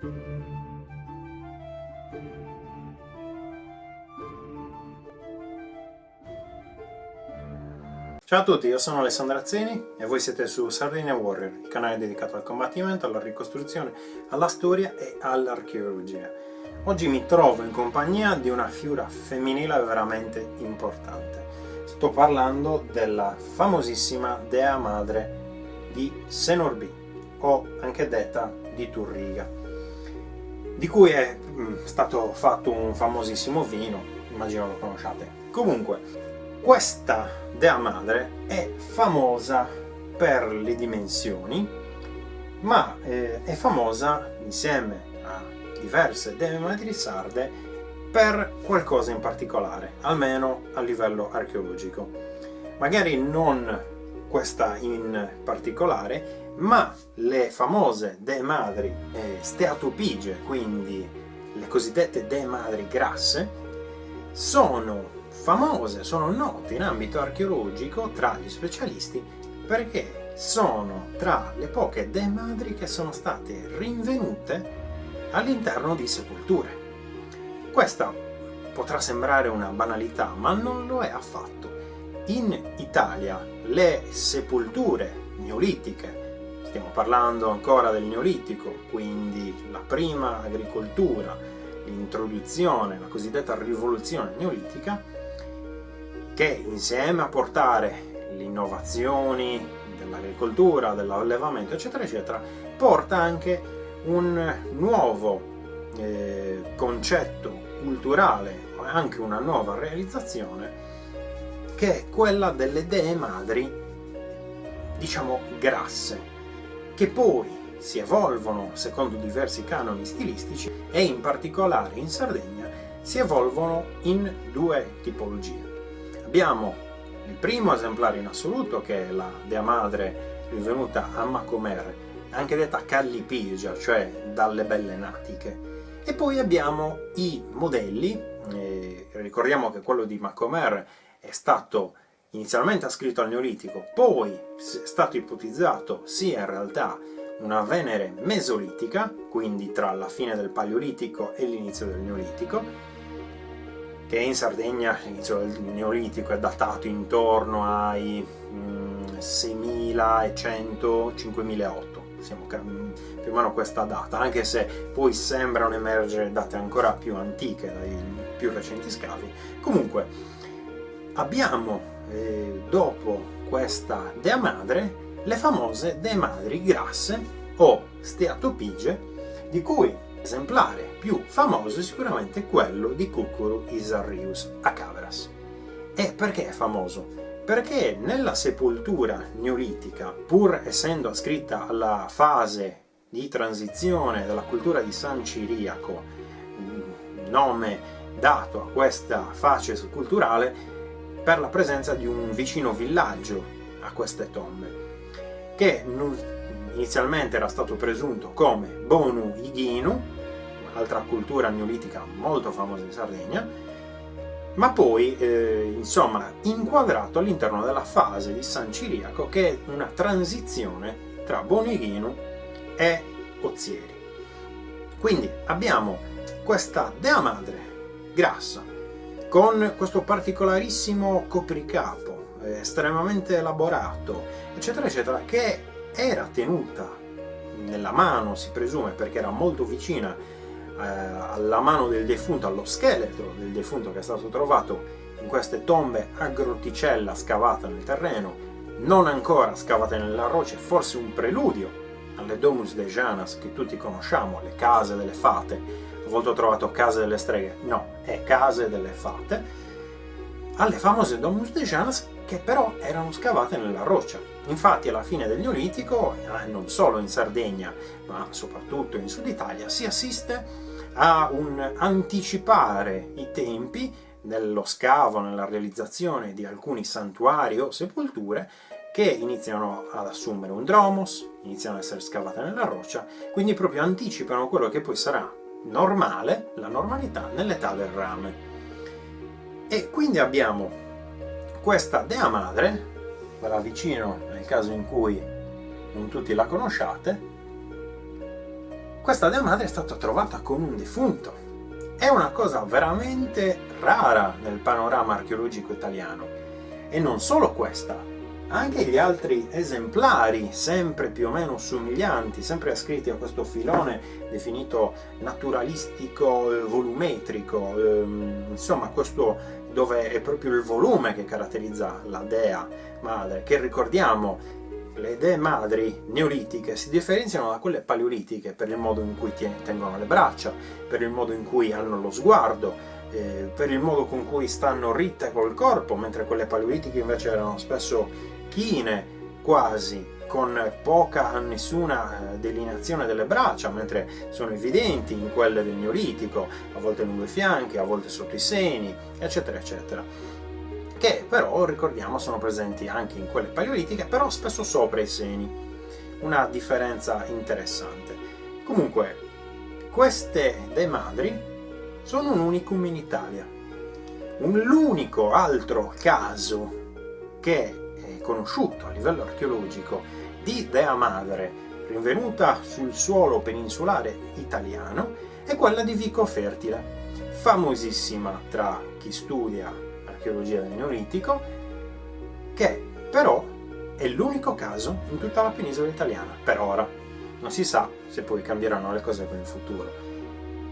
Ciao a tutti, io sono Alessandro Azzeni e voi siete su Sardinia Warrior, il canale dedicato al combattimento, alla ricostruzione, alla storia e all'archeologia. Oggi mi trovo in compagnia di una figura femminile veramente importante. Sto parlando della famosissima Dea Madre di Senorbi, o anche detta di Turriga, di cui è stato fatto un famosissimo vino, immagino lo conosciate. Comunque, questa Dea Madre è famosa per le dimensioni, ma è famosa insieme a diverse Dee Madri sarde per qualcosa in particolare, almeno a livello archeologico. Magari non questa in particolare, ma le famose Dee Madri steatopigie, quindi le cosiddette Dee Madri grasse, sono famose, sono note in ambito archeologico tra gli specialisti perché sono tra le poche Dee Madri che sono state rinvenute all'interno di sepolture. Questa potrà sembrare una banalità, ma non lo è affatto. In Italia le sepolture neolitiche, stiamo parlando ancora del Neolitico, quindi la prima agricoltura, l'introduzione, la cosiddetta rivoluzione neolitica, che insieme a portare le innovazioni dell'agricoltura, dell'allevamento, eccetera, eccetera, porta anche un nuovo concetto culturale, anche una nuova realizzazione, che è quella delle Dee Madri, diciamo, grasse, che poi si evolvono secondo diversi canoni stilistici e in particolare in Sardegna si evolvono in due tipologie. Abbiamo il primo esemplare in assoluto, che è la Dea Madre rinvenuta a Macomer, anche detta Callipigia, cioè dalle belle natiche. E poi abbiamo i modelli, ricordiamo che quello di Macomer è stato inizialmente ascritto al Neolitico, poi è stato ipotizzato sia in realtà una Venere mesolitica, quindi tra la fine del Paleolitico e l'inizio del Neolitico, che in Sardegna l'inizio del Neolitico è datato intorno ai 6100-5008, siamo più o meno questa data, anche se poi sembrano emergere date ancora più antiche dai più recenti scavi. Comunque abbiamo dopo questa Dea Madre le famose Dee Madri grasse o steatopigie, di cui l'esemplare più famoso è sicuramente quello di Cucuru Isarrius a Cabras. E perché è famoso? Perché nella sepoltura neolitica, pur essendo ascritta alla fase di transizione della cultura di San Ciriaco, nome dato a questa fascia culturale per la presenza di un vicino villaggio a queste tombe, che inizialmente era stato presunto come Bonu Ighinu, un'altra cultura neolitica molto famosa in Sardegna, ma poi insomma inquadrato all'interno della fase di San Ciriaco, che è una transizione tra Bonu Ighinu e Ozieri. Quindi abbiamo questa Dea Madre grassa con questo particolarissimo copricapo estremamente elaborato, eccetera eccetera, che era tenuta nella mano, si presume, perché era molto vicina alla mano del defunto, allo scheletro del defunto che è stato trovato in queste tombe a grotticella scavata nel terreno, non ancora scavate nella roccia, forse un preludio alle Domus de Janas che tutti conosciamo, alle case delle fate. A volte ho trovato case delle streghe, no, è case delle fate, alle famose Domus de Janas, che però erano scavate nella roccia. Infatti alla fine del Neolitico, non solo in Sardegna, ma soprattutto in Sud Italia, si assiste a un anticipare i tempi nello scavo, nella realizzazione di alcuni santuari o sepolture che iniziano ad assumere un dromos, iniziano ad essere scavate nella roccia, quindi proprio anticipano quello che poi sarà normale, la normalità nell'età del rame. E quindi abbiamo questa Dea Madre, ve la avvicino nel caso in cui non tutti la conosciate, questa Dea Madre è stata trovata con un defunto. È una cosa veramente rara nel panorama archeologico italiano. E non solo questa, anche gli altri esemplari, sempre più o meno somiglianti, sempre ascritti a questo filone definito naturalistico, volumetrico, insomma questo dove è proprio il volume che caratterizza la Dea Madre, che ricordiamo, le Dee Madri neolitiche si differenziano da quelle paleolitiche per il modo in cui tengono le braccia, per il modo in cui hanno lo sguardo, per il modo con cui stanno ritte col corpo, mentre quelle paleolitiche invece erano spesso chine, quasi, con poca, nessuna delineazione delle braccia, mentre sono evidenti in quelle del Neolitico, a volte lungo i fianchi, a volte sotto i seni, eccetera, eccetera. Che però, ricordiamo, sono presenti anche in quelle paleolitiche, però spesso sopra i seni. Una differenza interessante. Comunque, queste Dee Madri sono un unicum in Italia. L'unico altro caso che è conosciuto a livello archeologico di Dea Madre rinvenuta sul suolo peninsulare italiano è quella di Vico Fertile, famosissima tra chi studia archeologia del Neolitico, che però è l'unico caso in tutta la penisola italiana, per ora. Non si sa se poi cambieranno le cose per il futuro.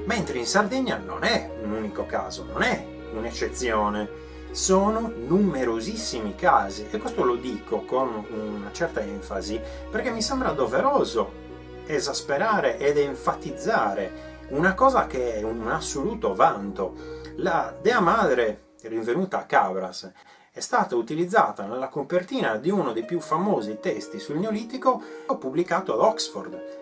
Mentre in Sardegna non è un unico caso, non è un'eccezione, sono numerosissimi casi, e questo lo dico con una certa enfasi perché mi sembra doveroso esasperare ed enfatizzare una cosa che è un assoluto vanto. La Dea Madre rinvenuta a Cabras è stata utilizzata nella copertina di uno dei più famosi testi sul Neolitico pubblicato ad Oxford.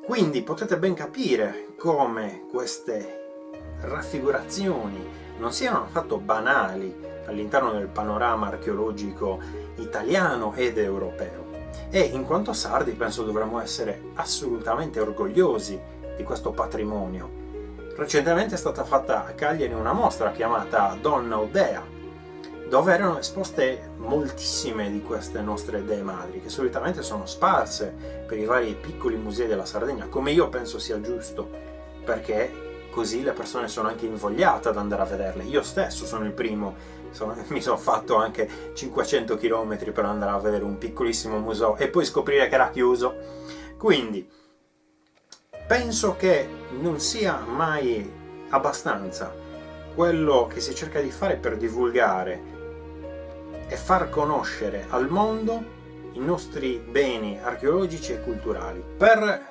Quindi potete ben capire come queste raffigurazioni non siano affatto banali all'interno del panorama archeologico italiano ed europeo. E in quanto sardi penso dovremmo essere assolutamente orgogliosi di questo patrimonio. Recentemente è stata fatta a Cagliari una mostra chiamata Donna o Dea, dove erano esposte moltissime di queste nostre Dee Madri, che solitamente sono sparse per i vari piccoli musei della Sardegna, come io penso sia giusto, perché così le persone sono anche invogliate ad andare a vederle. Io stesso sono il primo, mi sono fatto anche 500 km per andare a vedere un piccolissimo museo e poi scoprire che era chiuso. Quindi penso che non sia mai abbastanza quello che si cerca di fare per divulgare e far conoscere al mondo i nostri beni archeologici e culturali. Per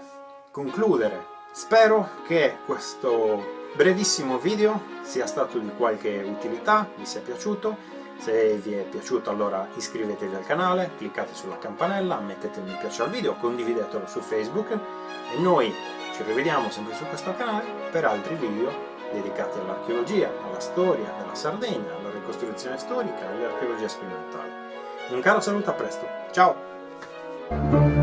concludere, spero che questo brevissimo video sia stato di qualche utilità, vi sia piaciuto. Se vi è piaciuto allora iscrivetevi al canale, cliccate sulla campanella, mettete mi piace al video, condividetelo su Facebook e noi ci rivediamo sempre su questo canale per altri video dedicati all'archeologia, alla storia della Sardegna, alla ricostruzione storica e all'archeologia sperimentale. Un caro saluto, a presto, ciao!